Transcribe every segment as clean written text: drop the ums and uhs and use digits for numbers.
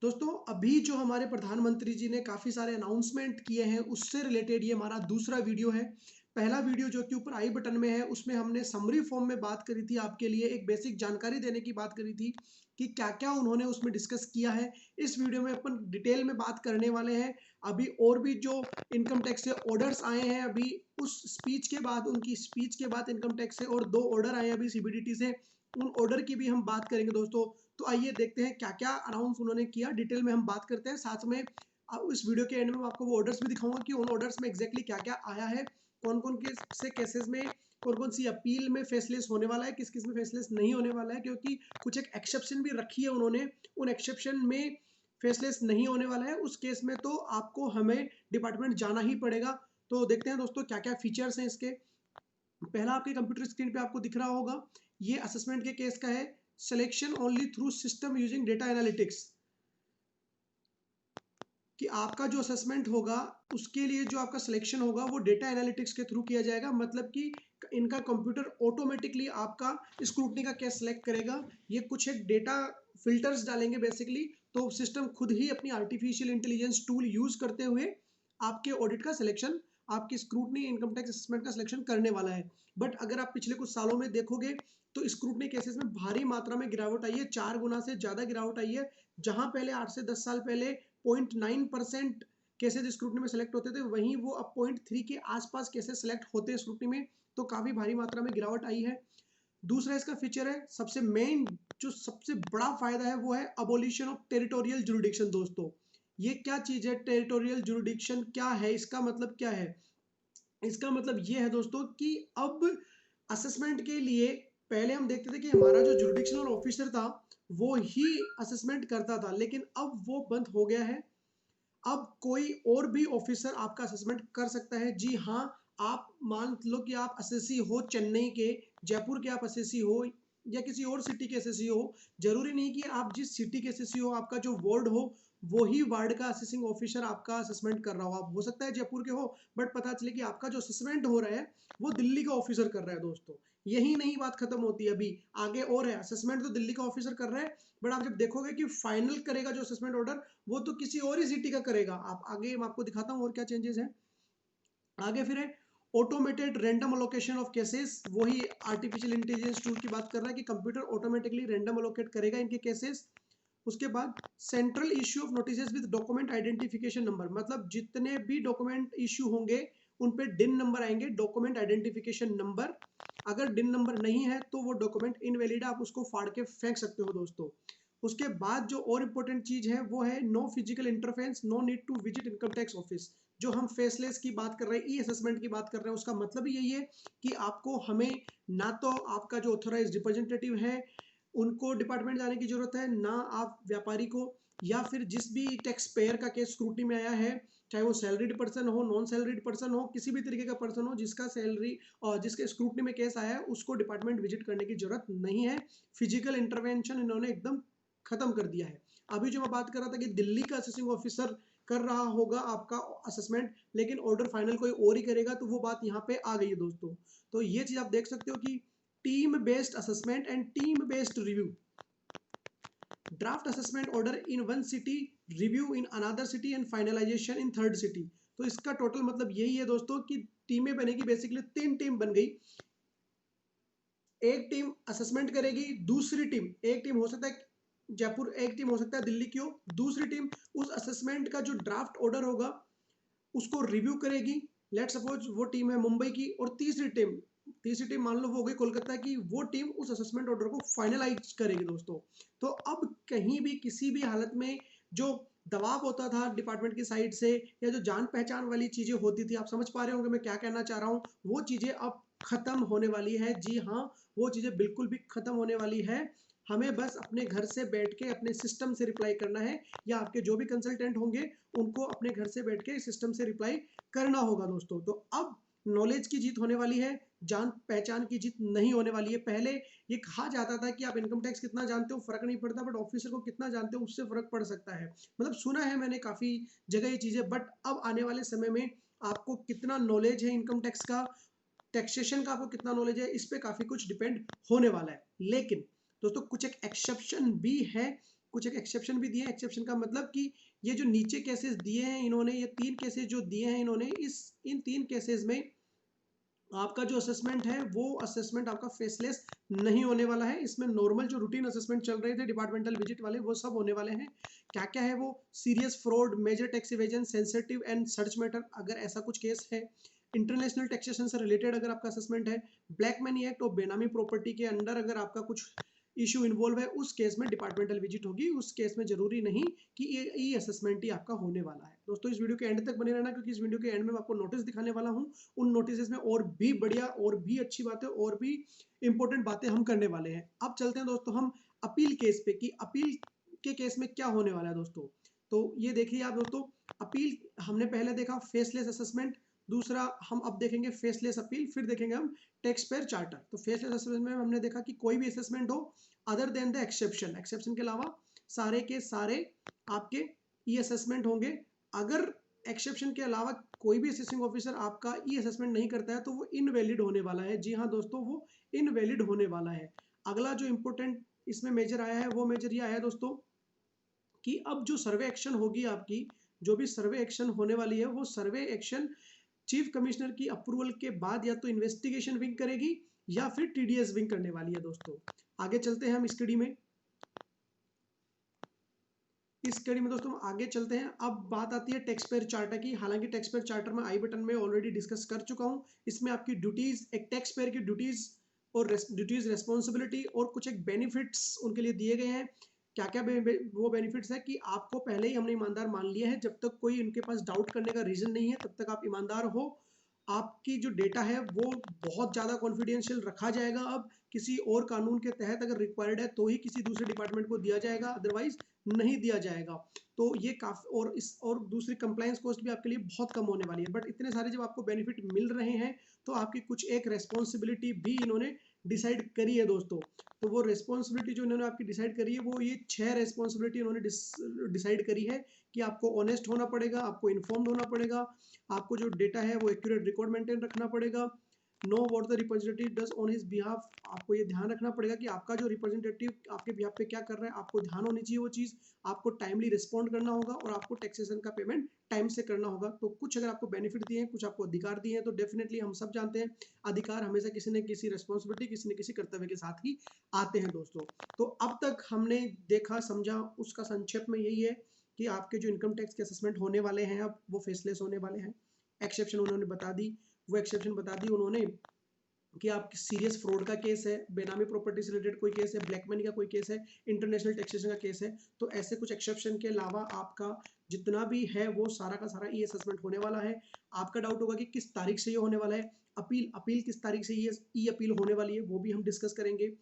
दोस्तों अभी जो हमारे प्रधानमंत्री जी ने काफ़ी सारे अनाउंसमेंट किए हैं उससे रिलेटेड ये हमारा दूसरा वीडियो है। पहला वीडियो जो कि ऊपर आई बटन में है उसमें हमने समरी फॉर्म में बात करी थी, आपके लिए एक बेसिक जानकारी देने की बात करी थी कि क्या-क्या उन्होंने उसमें डिस्कस किया है। इस वीडियो में अपन डिटेल में बात करने वाले हैं। अभी और भी जो इनकम टैक्स से ऑर्डर्स आए हैं, अभी उस स्पीच के बाद, उनकी स्पीच के बाद इनकम टैक्स से और 2 ऑर्डर आए हैं अभी सीबीडीटी से, उन ऑर्डर की भी हम बात करेंगे दोस्तों। तो आइए देखते हैं क्या-क्या अनाउंस उन्होंने किया, डिटेल में हम बात करते हैं। साथ में इस वीडियो के एंड में मैं आपको वो ऑर्डर्स भी दिखाऊँगा कि उन ऑर्डर्स में एग्ज़ैक्टली क्या-क्या आया है, कौन-कौन के से केसेज़ में कौन-कौन सी अपील में फेसलेस होने वाला है, किस-किस में फेसलेस नहीं होने वाला है, क्योंकि कुछ एक एक्सेप्शन भी रखी है उन्होंने। उन एक्सेप्शन में फेसलेस नहीं होने वाला है, उस केस में तो आपको हमें डिपार्टमेंट जाना ही पड़ेगा। तो देखते हैं दोस्तों क्या-क्या फीचर्स हैं इसके। पहला आपके कंप्यूटर स्क्रीन पे आपको दिख रहा होगा, ये असेसमेंट के केस का है। Selection only through system using data analytics, कि आपका जो असेसमेंट होगा उसके लिए जो आपका सिलेक्शन होगा वो डेटा एनालिटिक्स के थ्रू किया जाएगा। मतलब कि इनका कंप्यूटर ऑटोमेटिकली आपका स्क्रूटनी का केस सेलेक्ट करेगा। ये कुछ एक डेटा फिल्टर्स डालेंगे बेसिकली, तो सिस्टम खुद ही अपनी आर्टिफिशियल इंटेलिजेंस टूल यूज करते हुए आपके ऑडिट का सिलेक्शन, आपकी स्क्रूटनी इनकम टैक्स असेसमेंट का सिलेक्शन करने वाला है। बट अगर आप पिछले कुछ सालों में देखोगे तो स्क्रूटनी केसेस में भारी मात्रा में गिरावट आई है, 4 गुना से ज़्यादा गिरावट आई है। जहां पहले 8 से 10 साल पहले 0.9% केसेज स्क्रूटनी में सेलेक्ट होते थे, वहीं वो अब 0.3 के आसपास केसेस सेलेक्ट होते हैं स्क्रूटनी में। तो काफ़ी भारी मात्रा में गिरावट आई है। दूसरा इसका फीचर है, सबसे मेन जो सबसे बड़ा फायदा है वो है अबोलिशन ऑफ टेरिटोरियल जुरिडिक्शन। दोस्तों ये क्या चीज़ है, टेरिटोरियल जुरिडिक्शन क्या है, इसका मतलब क्या है? इसका मतलब ये है दोस्तों कि अब असेसमेंट के लिए पहले हम देखते थे कि हमारा जो जुरिडिक्शनल ऑफिसर था वो ही असेसमेंट करता था, लेकिन अब वो बंद हो गया है। अब कोई और भी ऑफिसर आपका असेसमेंट कर सकता है। जी हाँ, आप मान लो कि आप एसएससी हो चेन्नई के, जयपुर के आप एसएससी हो या किसी और सिटी के एसएससी हो। जरूरी नहीं कि आप जिस सिटी के एसएससी हो, आपका जो वार्ड हो वो ही वार्ड का असेसिंग ऑफिसर आपका असेसमेंट कर रहा हो। आप हो सकता है जयपुर के हो, बट पता चले कि आपका जो असेसमेंट हो रहा है वो दिल्ली का ऑफिसर कर रहा है। दोस्तों यही नहीं बात खत्म होती, अभी आगे और है। असेसमेंट तो दिल्ली का ऑफिसर कर रहा है, बट आप जब देखोगे कि फाइनल करेगा जो असेसमेंट ऑर्डर, वो तो किसी और ही सिटी का करेगा। आप आगे मैं आपको दिखाता हूँ और क्या चेंजेस हैं। आगे फिर है automated random allocation of cases, वही आर्टिफिशियल इंटेलिजेंस टूल की बात कर रहा है कि कंप्यूटर ऑटोमेटिकली रैंडम अलोकेट करेगा इनके केसेस। उसके बाद central issue of notices with document identification number, मतलब जितने भी डॉक्यूमेंट इश्यू होंगे उन पे डिन नंबर आएंगे, डॉक्यूमेंट आइडेंटिफिकेशन नंबर। अगर डिन नंबर नहीं है तो वो डॉक्यूमेंट इनवैलिड, आप उसको फाड़ के फेंक सकते हो दोस्तों। उसके बाद जो और इम्पोर्टेंट चीज है वो है no physical interference, no need to visit income tax office. जो हम फेसलेस की बात कर रहे हैं, ई असेसमेंट की बात कर रहे हैं, उसका मतलब ही यही है कि आपको हमें ना तो आपका जो ऑथोराइज रिप्रेजेंटेटिव है उनको डिपार्टमेंट जाने की जरूरत है, ना आप व्यापारी को, या फिर जिस भी टैक्स पेयर का केस स्क्रूटनी में आया है, चाहे वो सैलरीड पर्सन हो, नॉन सैलरीड पर्सन हो, किसी भी तरीके का पर्सन हो जिसका सैलरी और जिसके स्क्रूटनी में केस आया है, उसको डिपार्टमेंट विजिट करने की जरूरत नहीं है। फिजिकल इंटरवेंशन इन्होंने एकदम खत्म कर दिया है। अभी जो मैं बात कर रहा था कि दिल्ली का असेसिंग ऑफिसर कर रहा होगा आपका असेसमेंट, लेकिन ऑर्डर फाइनल कोई और ही करेगा, तो वो बात यहाँ पे आ गई है दोस्तों। तो ये चीज आप देख सकते हो कि team based assessment and team based review, draft assessment order in one city, review in another city and finalisation in third city. तो इसका टोटल मतलब यही है दोस्तों कि टीमें बनेगी, बेसिकली 3 टीम बन गई। एक टीम असेसमेंट करेगी, दूसरी टीम, एक टीम हो सकता है जयपुर, एक टीम हो सकता है दिल्ली की हो, दूसरी टीम उस असेसमेंट का जो ड्राफ्ट ऑर्डर होगा उसको रिव्यू करेगी। लेट सपोज वो टीम है मुंबई की, और तीसरी टीम मान लो वो हो गई कोलकाता की, वो टीम उस असेसमेंट ऑर्डर को फाइनलाइज करेगी दोस्तों। तो अब कहीं भी किसी भी हालत में जो दबाव होता था डिपार्टमेंट की साइड से, या जो जान पहचान वाली चीजें होती थी, आप समझ पा रहे होंगे मैं क्या कहना चाह रहा हूँ, वो चीजें अब खत्म होने वाली है। जी हाँ, वो चीजें बिल्कुल भी खत्म होने वाली है। हमें बस अपने घर से बैठ के अपने सिस्टम से रिप्लाई करना है, या आपके जो भी कंसल्टेंट होंगे उनको अपने घर से बैठ के सिस्टम से रिप्लाई करना होगा दोस्तों। तो अब नॉलेज की जीत होने वाली है, जान पहचान की जीत नहीं होने वाली है। पहले ये कहा जाता था कि आप इनकम टैक्स कितना जानते हो फर्क नहीं पड़ता, बट ऑफिसर को कितना जानते हो उससे फर्क पड़ सकता है। मतलब सुना है मैंने काफी जगह ये चीजें, बट अब आने वाले समय में आपको कितना नॉलेज है इनकम टैक्स का, टैक्सेशन का आपको कितना नॉलेज है, इस पे काफी कुछ डिपेंड होने वाला है। लेकिन दोस्तों कुछ एक एक्सेप्शन भी है कुछ एक एक्सेप्शन भी दिए हैं। एक्सेप्शन का मतलब कि ये जो नीचे केसेस दिए हैं इन्होंने, ये 3 केसेस जो दिए हैं इन्होंने, इन 3 केसेस में आपका जो असेसमेंट है वो असेसमेंट आपका फेसलेस नहीं होने वाला है। इसमें नॉर्मल जो रूटीन असेसमेंट चल रहे थे डिपार्टमेंटल विजिट वाले, वो सब होने वाले हैं। क्या क्या है वो? Serious fraud, major tax evasion, sensitive and search matter, अगर ऐसा कुछ केस है, इंटरनेशनल टैक्सेशन से रिलेटेड अगर आपका असेसमेंट है, ब्लैक मनी एक्ट और बेनामी प्रॉपर्टी के अंडर अगर आपका कुछ इशू इन्वॉल्व है, उस केस में डिपार्टमेंटल विजिट होगी। उस केस में जरूरी नहीं कि ये असेसमेंट ही आपका होने वाला है। दोस्तों इस वीडियो के एंड तक बने रहना, क्योंकि इस वीडियो के एंड में मैं आपको नोटिस दिखाने वाला हूँ। उन नोटिस में और भी बढ़िया और भी अच्छी बातें और भी इंपॉर्टेंट बातें हम करने वाले हैं। अब चलते हैं दोस्तों हम अपील केस पे, कि अपील के केस में क्या होने वाला है दोस्तों। तो ये देखिए आप दोस्तों, अपील हमने पहले देखा फेसलेस असेसमेंट, दूसरा हम अब देखेंगे फेसलेस अपील, फिर देखेंगे हम टैक्स पेयर चार्टर। तो फेसलेस असेसमेंट में हमने देखा कि कोई भी असेसमेंट हो other than the exception, exception के अलावा सारे के सारे आपके ई असेसमेंट होंगे। अगर एक्सेप्शन के अलावा कोई भी असेसिंग ऑफिसर आपका ई असेसमेंट नहीं करता है तो वो इनवैलिड होने वाला है। जी हाँ दोस्तों, वो इनवैलिड होने वाला है। अगला जो इंपॉर्टेंट इसमें मेजर आया है वो मेजर ये आया है दोस्तों कि अब जो सर्वे एक्शन होगी आपकी, जो भी सर्वे एक्शन होने वाली है, वो सर्वे एक्शन चीफ कमिश्नर की अप्रूवल के बाद या तो इन्वेस्टिगेशन विंग करेगी या फिर टीडीएस विंग करने वाली है दोस्तों। आगे चलते हैं हम स्टडी में, इस स्टडी में दोस्तों आगे चलते हैं। अब बात आती है टैक्स पेयर चार्टर की। हालांकि टैक्स पेयर चार्टर में आई बटन में ऑलरेडी डिस्कस कर चुका हूं। इसमें आपकी ड्यूटीज, एक टैक्स पेयर की ड्यूटीज और ड्यूटीज, रेस्पॉन्सिबिलिटी और कुछ एक बेनिफिट्स उनके लिए दिए गए हैं। क्या क्या वो बेनिफिट्स है कि आपको पहले ही हमने ईमानदार मान लिया है, जब तक कोई उनके पास डाउट करने का रीजन नहीं है तब तक आप ईमानदार हो। आपकी जो डेटा है वो बहुत ज़्यादा कॉन्फिडेंशियल रखा जाएगा। अब किसी और कानून के तहत अगर रिक्वायर्ड है तो ही किसी दूसरे डिपार्टमेंट को दिया जाएगा, अदरवाइज नहीं दिया जाएगा। तो ये काफ़ी, और दूसरी कंप्लायंस कॉस्ट भी आपके लिए बहुत कम होने वाली है। बट इतने सारे जब आपको बेनिफिट मिल रहे हैं तो आपकी कुछ एक रेस्पॉन्सिबिलिटी भी इन्होंने डिसाइड करी है दोस्तों। तो वो रेस्पॉन्सिबिलिटी जो इन्होंने आपकी डिसाइड करी है, वो ये 6 रेस्पॉन्सिबिलिटी इन्होंने डिसाइड करी है कि आपको ऑनेस्ट होना पड़ेगा, आपको इन्फॉर्म्ड होना पड़ेगा, आपको जो डेटा है वो एक्यूरेट रिकॉर्ड मेंटेन रखना पड़ेगा, know what the representative does on his behalf, आपको ये ध्यान रखना पड़ेगा कि आपका जो रिप्रेजेंटेटिव आपके बिहाफ पे क्या कर रहा है, आपको ध्यान होनी चाहिए वो चीज़, आपको टाइमली रिस्पॉन्ड करना होगा और आपको टैक्सेशन का पेमेंट टाइम से करना होगा। तो कुछ अगर आपको बेनिफिट दिए हैं, कुछ आपको अधिकार दिए हैं, तो डेफिनेटली हम सब जानते हैं अधिकार हमेशा किसी न किसी रिस्पॉन्सिबिलिटी, किसी न किसी कर्तव्य के साथ ही आते हैं दोस्तों। तो अब तक हमने देखा समझा, उसका संक्षेप में यही है कि आपके जो इनकम टैक्स के असेसमेंट होने वाले हैं अब वो फेसलेस होने वाले हैं। एक्सेप्शन उन्होंने बता दी, वो एक्सेप्शन बता दी उन्होंने कि आपकी सीरियस फ्रॉड का केस है, बेनामी प्रॉपर्टी से रिलेटेड कोई केस है, ब्लैक मनी का कोई केस है, इंटरनेशनल टैक्सेशन का केस है। तो ऐसे कुछ एक्सेप्शन के अलावा आपका जितना भी है वो सारा का सारा ई असेसमेंट होने वाला है। आपका डाउट होगा कि किस तारीख से ये होने वाला है, अपील किस तारीख से ये ई अपील होने वाली है, वो भी हम डिस्कस करेंगे।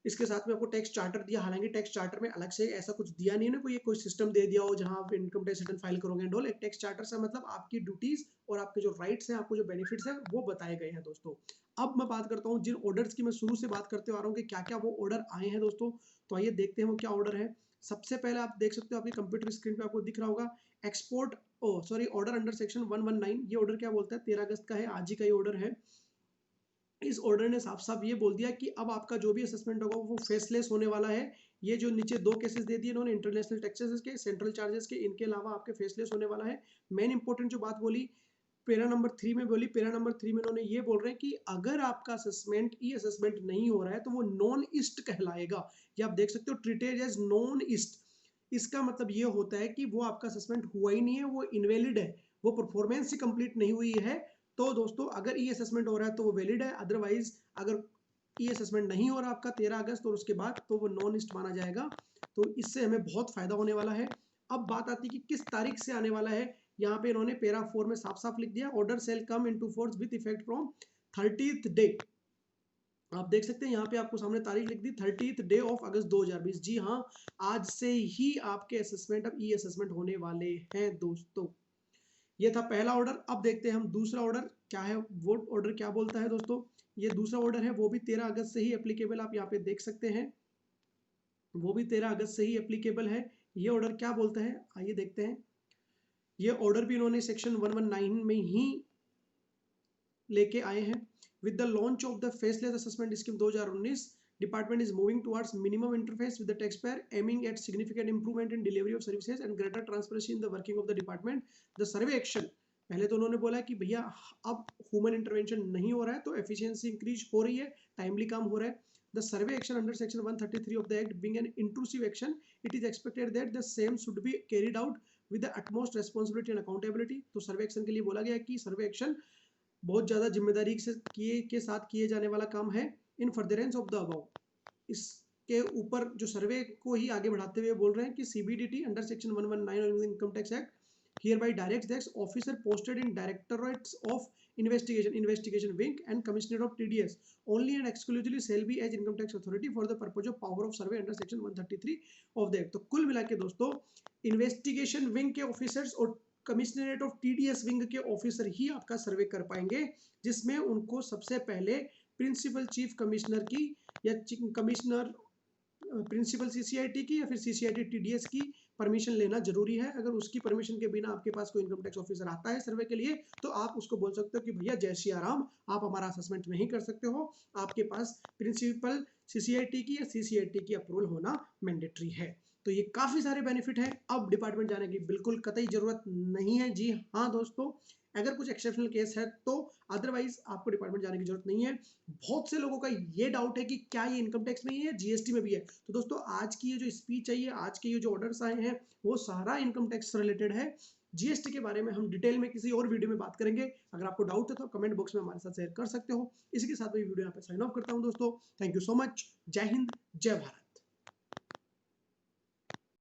इसके साथ में आपको टैक्स चार्टर दिया, हालांकि टैक्स चार्टर में अलग से ऐसा कुछ दिया नहीं है ना, कोई सिस्टम दे दिया हो जहां आप इनकम टैक्स रिटर्न फाइल करोगे डोल। एक टैक्स चार्टर से मतलब आपकी ड्यूटीज और आपके जो राइट्स हैं, आपको जो बेनिफिट्स हैं वो बताए गए हैं दोस्तों। अब मैं बात करता हूँ जिन ऑर्डर्स की मैं शुरू से बात करते आ रहा हूँ कि क्या क्या वो ऑर्डर आए हैं दोस्तों। तो आइए देखते हैं वो क्या ऑर्डर है। सबसे पहले आप देख सकते हो आपकी कंप्यूटर स्क्रीन पे आपको दिख रहा होगा एक्सपोर्ट ऑर्डर अंडर सेक्शन 119। ये ऑर्डर क्या बोलता है, 13 अगस्त का है, आज ही का ये ऑर्डर है। इस ऑर्डर ने साफ साफ ये बोल दिया कि अब आपका जो भी असेसमेंट होगा वो फेसलेस होने वाला है। ये जो नीचे 2 केसेस दे दिए इन्होंने, इंटरनेशनल टैक्सेस के, सेंट्रल चार्जेस के, इनके अलावा आपके फेसलेस होने वाला है। मेन इंपॉर्टेंट जो बात बोली पैरा नंबर 3 में बोली, पैरा नंबर 3 में इन्होंने ये बोल रहे हैं कि अगर आपका असेसमेंट ई असेसमेंट नहीं हो रहा है तो वो नॉन ईस्ट कहलाएगा। ये आप देख सकते हो, ट्रीटेड एज नॉन ईस्ट। इसका मतलब ये होता है कि वो आपका असेसमेंट हुआ ही नहीं है, वो इनवैलिड है, वो परफॉर्मेंस ही कंप्लीट नहीं हुई है। तो दोस्तों अगर ई असेसमेंट हो रहा है तो वो वैलिड है, अदरवाइज अगर ई असेसमेंट नहीं हो रहा आपका 13 अगस्त और उसके बाद, तो वो नॉन ईस्ट माना जाएगा। तो इससे हमें बहुत फायदा होने वाला है। अब बात आती है कि किस तारीख से आने वाला है। यहाँ पे इन्होंने पैरा 4 में साफ साफ लिख दिया, order shall come into force with effect from 30th day. आप देख सकते हैं यहाँ पे आपको सामने तारीख लिख दी 30th डे ऑफ अगस्त 2020। जी हाँ, आज से ही आपके असेसमेंट अब ई असेसमेंट होने वाले हैं दोस्तों। ये था पहला ऑर्डर। अब देखते हैं हम दूसरा ऑर्डर क्या है, वो ऑर्डर क्या बोलता है दोस्तों। ये दूसरा ऑर्डर है, वो भी 13 अगस्त से ही एप्लीकेबल, आप यहाँ पे देख सकते हैं, वो भी 13 अगस्त से ही एप्लीकेबल है। ये ऑर्डर क्या बोलता है आइए देखते हैं। ये ऑर्डर भी इन्होंने सेक्शन 119 में ही लेके आए हैं। With the launch of the faceless assessment scheme 2019 Department is moving towards minimum interface with the taxpayer, aiming at significant improvement in delivery of services and greater transparency in the working of the department. The survey action, पहले तो उन्होंने बोला कि भैया अब human intervention नहीं हो रहा है, तो एफिशिएंसी इंक्रीज हो रही है, टाइमली काम हो रहा है. The survey action under section 133 of the act being an intrusive action, it is expected that the same should be carried out with the utmost responsibility and accountability. तो सर्वे action के लिए बोला गया कि सर्वे एक्शन बहुत ज़्यादा जिम्मेदारी से के साथ किए जाने वाला काम है. इन फर्दरेंस ऑफ द अबव, इसके ऊपर जो सर्वे को ही आगे बढ़ाते हुए बोल रहे हैं कि CBDT under section 119 of income tax act hereby directs that officer posted in directorates of investigation wing and commissioner of TDS only and exclusively shall be as income tax authority for the purpose of power of survey under section 133 of the act. तो कुल मिला के दोस्तों investigation wing के officers और commissionerate of TDS wing के officer ही आपका सर्वे कर पाएंगे, जिसमें उनको सबसे पहले प्रिंसिपल चीफ कमिश्नर की या कमिश्नर प्रिंसिपल CCIT की या फिर CCIT TDS की परमिशन लेना जरूरी है. अगर उसकी परमिशन के बिना आपके पास कोई इनकम टैक्स ऑफिसर आता है सर्वे के लिए, तो आप उसको बोल सकते हो कि भैया जय सिया राम, आप हमारा असेसमेंट नहीं कर सकते हो, आपके पास प्रिंसिपल CCIT की या CCIT की अप्रूवल होना मैंडेटरी है. तो ये काफी सारे बेनिफिट है. अब डिपार्टमेंट जाने की बिल्कुल कतई जरूरत नहीं है. जी हाँ दोस्तों, अगर कुछ एक्सेप्शनल केस है तो अदरवाइज आपको डिपार्टमेंट जाने की जरूरत नहीं है. बहुत से लोगों का ये डाउट है कि क्या ये इनकम टैक्स में ही है, GST में भी है. तो दोस्तों आज की ये जो स्पीच है, ये आज के ये जो ऑर्डर्स आए हैं, वो सारा इनकम टैक्स से रिलेटेड है. GST के बारे में हम डिटेल में किसी और वीडियो में बात करेंगे. अगर आपको डाउट है तो कमेंट बॉक्स में हमारे साथ शेयर कर सकते हो. इसी के साथ मैं वीडियो यहाँ पे साइन ऑफ करता हूँ दोस्तों. Thank you so much. जय हिंद, जय भारत.